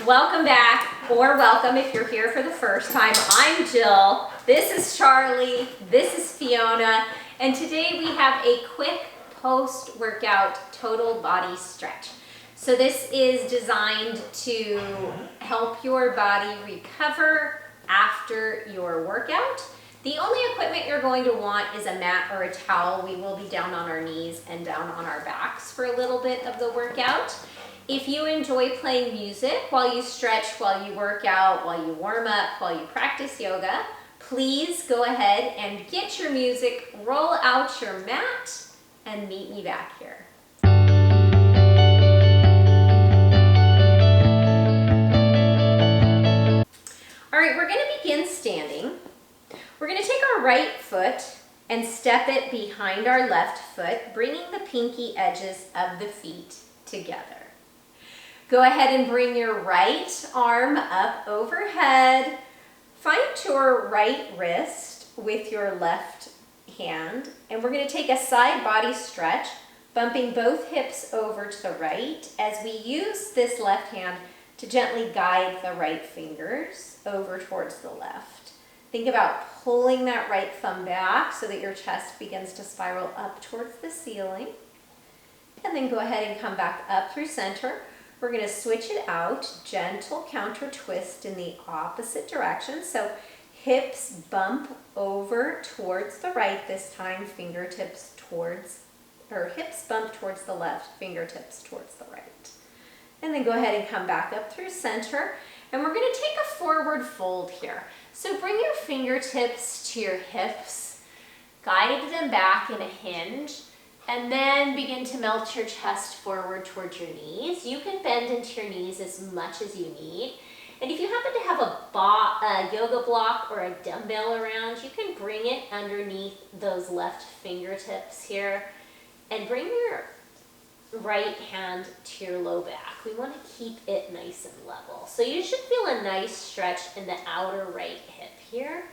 Welcome back, or welcome if you're here for the first time. I'm Jill, this is Charlie, this is Fiona, and today we have a quick post-workout total body stretch. So this is designed to help your body recover after your workout. The only equipment you're going to want is a mat or a towel. We will be down on our knees and down on our backs for a little bit of the workout. If you enjoy playing music while you stretch, while you work out, while you warm up, while you practice yoga, please go ahead and get your music, roll out your mat, and meet me back here. All right, we're gonna begin standing. We're gonna take our right foot and step it behind our left foot, bringing the pinky edges of the feet together. Go ahead and bring your right arm up overhead. Find your right wrist with your left hand, and we're going to take a side body stretch, bumping both hips over to the right as we use this left hand to gently guide the right fingers over towards the left. Think about pulling that right thumb back so that your chest begins to spiral up towards the ceiling. And then go ahead and come back up through center. We're going to switch it out, gentle counter twist in the opposite direction. So hips bump over towards the right this time, fingertips towards, or hips bump towards the left, fingertips towards the right. And then go ahead and come back up through center. And we're going to take a forward fold here. So bring your fingertips to your hips, guide them back in a hinge, and then begin to melt your chest forward towards your knees. You can bend into your knees as much as you need. And if you happen to have a yoga block or a dumbbell around, you can bring it underneath those left fingertips here and bring your right hand to your low back. We want to keep it nice and level. So you should feel a nice stretch in the outer right hip here.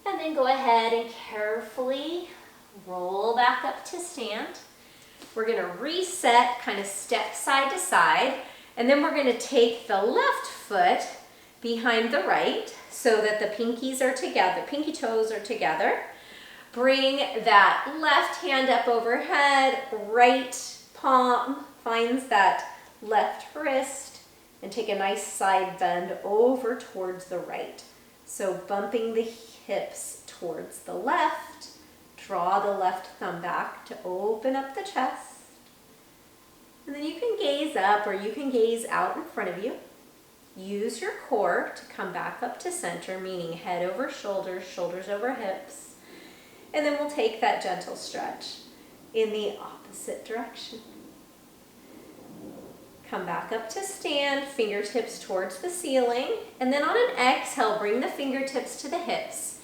And then go ahead and carefully roll back up to stand. We're going to reset, kind of step side to side, and then we're going to take the left foot behind the right so that the pinkies are together, pinky toes are together. Bring that left hand up overhead, right palm finds that left wrist, and take a nice side bend over towards the right. So bumping the hips towards the left. Draw the left thumb back to open up the chest. And then you can gaze up or you can gaze out in front of you. Use your core to come back up to center, meaning head over shoulders, shoulders over hips. And then we'll take that gentle stretch in the opposite direction. Come back up to stand, fingertips towards the ceiling. And then on an exhale, bring the fingertips to the hips.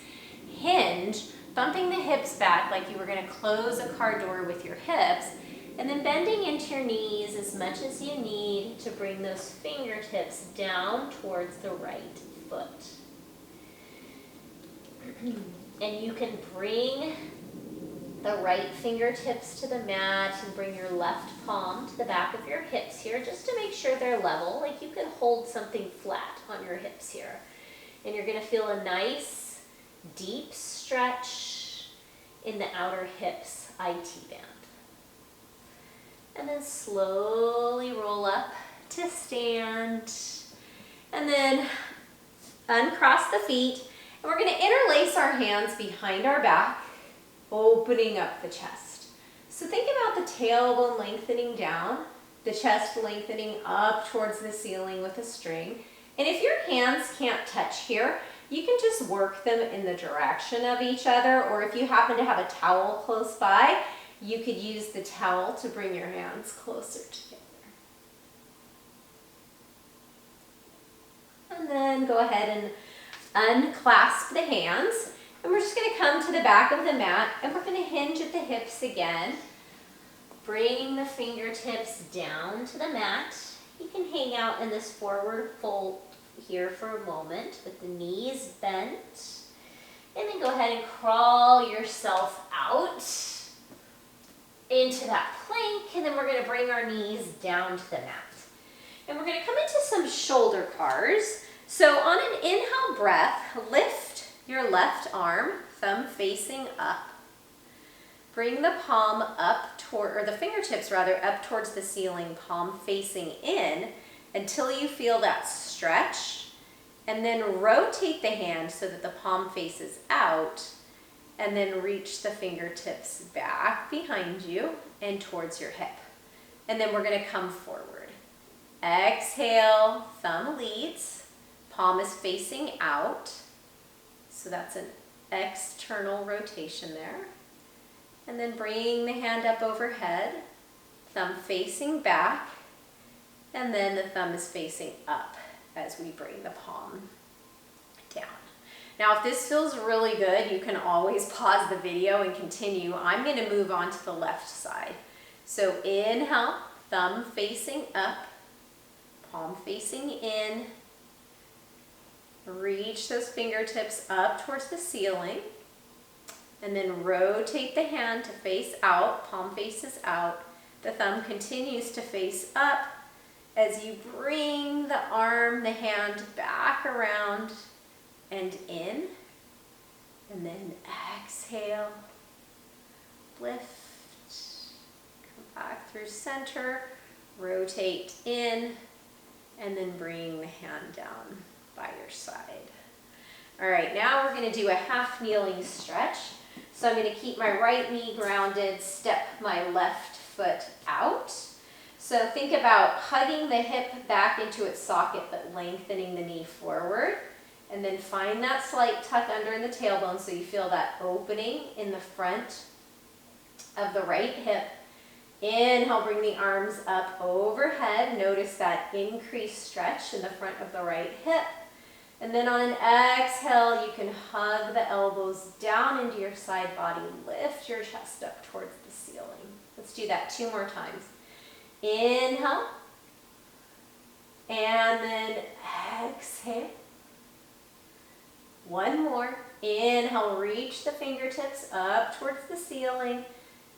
Hinge, bumping the hips back like you were going to close a car door with your hips, and then bending into your knees as much as you need to bring those fingertips down towards the right foot. And you can bring the right fingertips to the mat and bring your left palm to the back of your hips here just to make sure they're level, like you could hold something flat on your hips here. And you're going to feel a nice deep stretch in the outer hips IT band. And then slowly roll up to stand. And then uncross the feet. And we're going to interlace our hands behind our back, opening up the chest. So think about the tailbone lengthening down, the chest lengthening up towards the ceiling with a string. And if your hands can't touch here, you can just work them in the direction of each other, or if you happen to have a towel close by, you could use the towel to bring your hands closer together. And then go ahead and unclasp the hands, and we're just going to come to the back of the mat, and we're going to hinge at the hips again. Bring the fingertips down to the mat. You can hang out in this forward fold here for a moment with the knees bent, and then go ahead and crawl yourself out into that plank, and then we're going to bring our knees down to the mat. And we're going to come into some some shoulder cars. So on an inhale breath, lift your left arm, thumb facing up. Bring the palm up toward, or the fingertips rather, up towards the ceiling, palm facing in until you feel that stretch. And then rotate the hand so that the palm faces out, and then reach the fingertips back behind you and towards your hip. And then we're gonna come forward. Exhale, thumb leads, palm is facing out. So that's an external rotation there. And then bring the hand up overhead, thumb facing back, and then the thumb is facing up as we bring the palm down. Now, if this feels really good, you can always pause the video and continue. I'm gonna move on to the left side. So inhale, thumb facing up, palm facing in. Reach those fingertips up towards the ceiling. And then rotate the hand to face out, palm faces out. The thumb continues to face up as you bring the arm, the hand back around and in. And then exhale, lift, come back through center, rotate in, and then bring the hand down by your side. All right, now we're gonna do a half kneeling stretch. So I'm gonna keep my right knee grounded, step my left foot out. So think about hugging the hip back into its socket, but lengthening the knee forward. And then find that slight tuck under in the tailbone so you feel that opening in the front of the right hip. Inhale, bring the arms up overhead. Notice that increased stretch in the front of the right hip. And then on an exhale, you can hug the elbows down into your side body. Lift your chest up towards the ceiling. Let's do that 2 more times. Inhale. And then exhale. 1 more. Inhale, reach the fingertips up towards the ceiling.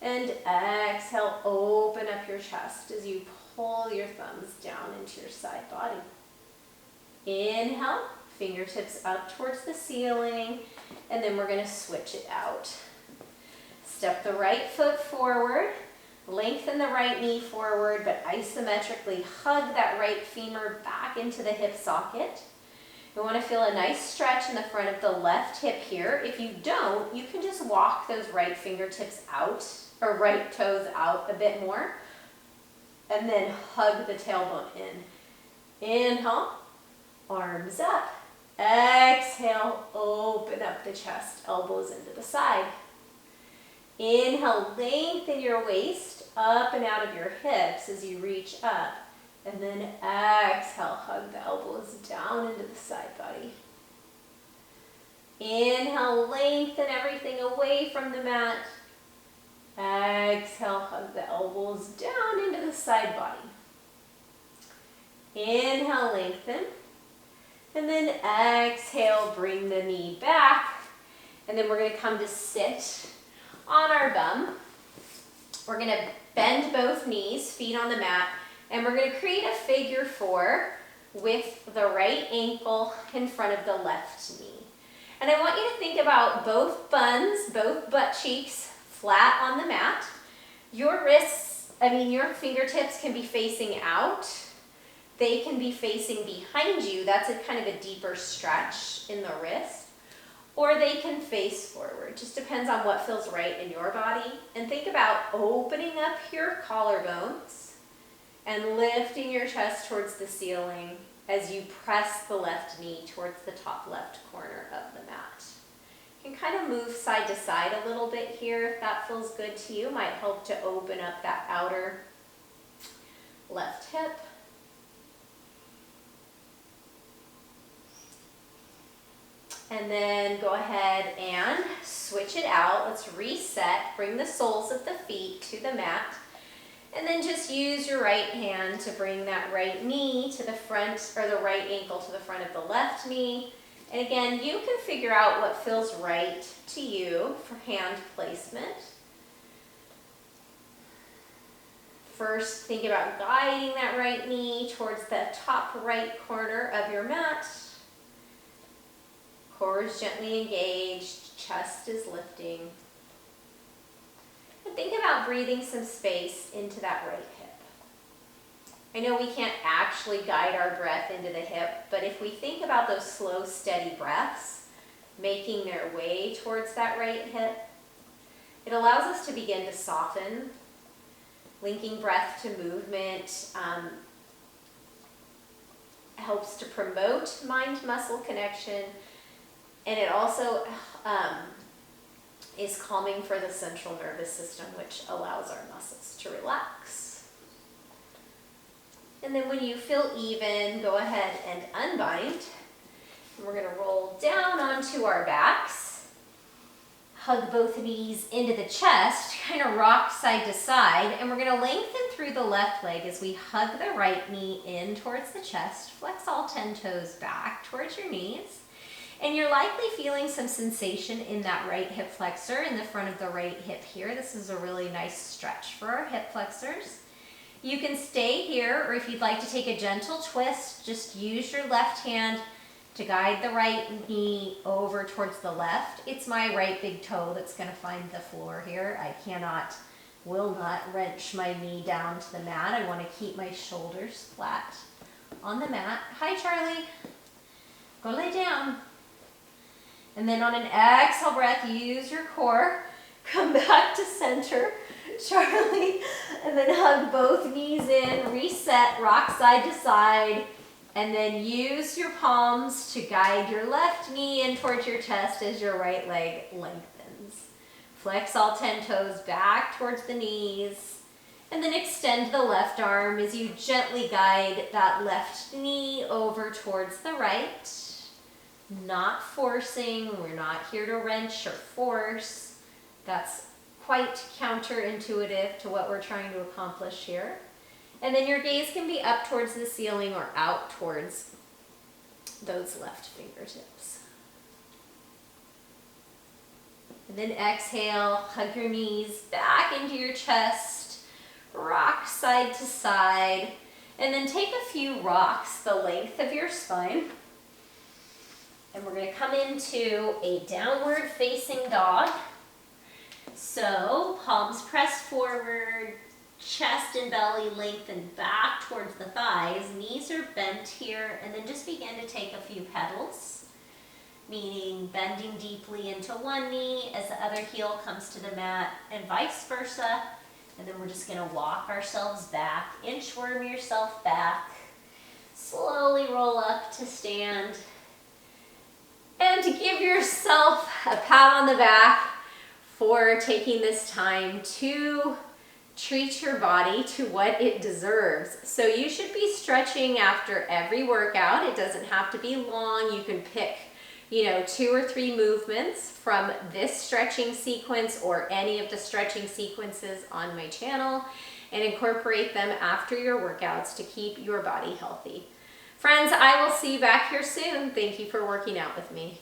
And exhale, open up your chest as you pull your thumbs down into your side body. Inhale, fingertips up towards the ceiling, and then we're going to switch it out. Step the right foot forward, lengthen the right knee forward, but isometrically hug that right femur back into the hip socket. We want to feel a nice stretch in the front of the left hip here. If you don't, you can just walk those right fingertips out, or right toes out a bit more, and then hug the tailbone in. Inhale, arms up. Exhale, open up the chest, elbows into the side. Inhale, lengthen your waist up and out of your hips as you reach up. And then exhale, hug the elbows down into the side body. Inhale, lengthen everything away from the mat. Exhale, hug the elbows down into the side body. Inhale, lengthen. And then exhale, bring the knee back. And then we're going to come to sit on our bum. We're going to bend both knees, feet on the mat, and we're going to create a figure 4 with the right ankle in front of the left knee. And I want you to think about both buns, both butt cheeks flat on the mat. Your wrists, your fingertips can be facing out. They can be facing behind you. That's a kind of a deeper stretch in the wrist. Or they can face forward. Just depends on what feels right in your body. And think about opening up your collarbones and lifting your chest towards the ceiling as you press the left knee towards the top left corner of the mat. You can kind of move side to side a little bit here if that feels good to you. Might help to open up that outer left hip. And then go ahead and switch it out. Let's reset. Bring the soles of the feet to the mat. And then just use your right hand to bring that right knee to the front, or the right ankle to the front of the left knee. And again, you can figure out what feels right to you for hand placement. first think about guiding that right knee towards the top right corner of your mat. Core is gently engaged, chest is lifting. And think about breathing some space into that right hip. I know we can't actually guide our breath into the hip, but if we think about those slow, steady breaths making their way towards that right hip, it allows us to begin to soften. Linking breath to movement helps to promote mind-muscle connection, and it also is calming for the central nervous system, which allows our muscles to relax. And then when you feel even, go ahead and unbind. And we're going to roll down onto our backs. Hug both knees into the chest, kind of rock side to side, and we're going to lengthen through the left leg as we hug the right knee in towards the chest. Flex all 10 toes back towards your knees. And you're likely feeling some sensation in that right hip flexor in the front of the right hip here. This is a really nice stretch for our hip flexors. You can stay here, or if you'd like to take a gentle twist, just use your left hand to guide the right knee over towards the left. It's my right big toe that's going to find the floor here. I will not wrench my knee down to the mat. I want to keep my shoulders flat on the mat. Hi, Charlie. Go lay down. And then on an exhale breath, use your core. Come back to center, Charlie. And then hug both knees in, reset, rock side to side. And then use your palms to guide your left knee in towards your chest as your right leg lengthens. Flex all 10 toes back towards the knees. And then extend the left arm as you gently guide that left knee over towards the right. Not forcing, we're not here to wrench or force. That's quite counterintuitive to what we're trying to accomplish here. And then your gaze can be up towards the ceiling or out towards those left fingertips. And then exhale, hug your knees back into your chest, rock side to side, and then take a few rocks the length of your spine. And we're going to come into a downward facing dog. So palms press forward, chest and belly lengthen back towards the thighs, knees are bent here, and then just begin to take a few pedals, meaning bending deeply into one knee as the other heel comes to the mat, and vice versa. And then we're just going to walk ourselves back, inchworm yourself back, slowly roll up to stand, and to give yourself a pat on the back for taking this time to treat your body to what it deserves. So you should be stretching after every workout. It doesn't have to be long. You can pick, 2 or 3 movements from this stretching sequence or any of the stretching sequences on my channel and incorporate them after your workouts to keep your body healthy. Friends, I will see you back here soon. Thank you for working out with me.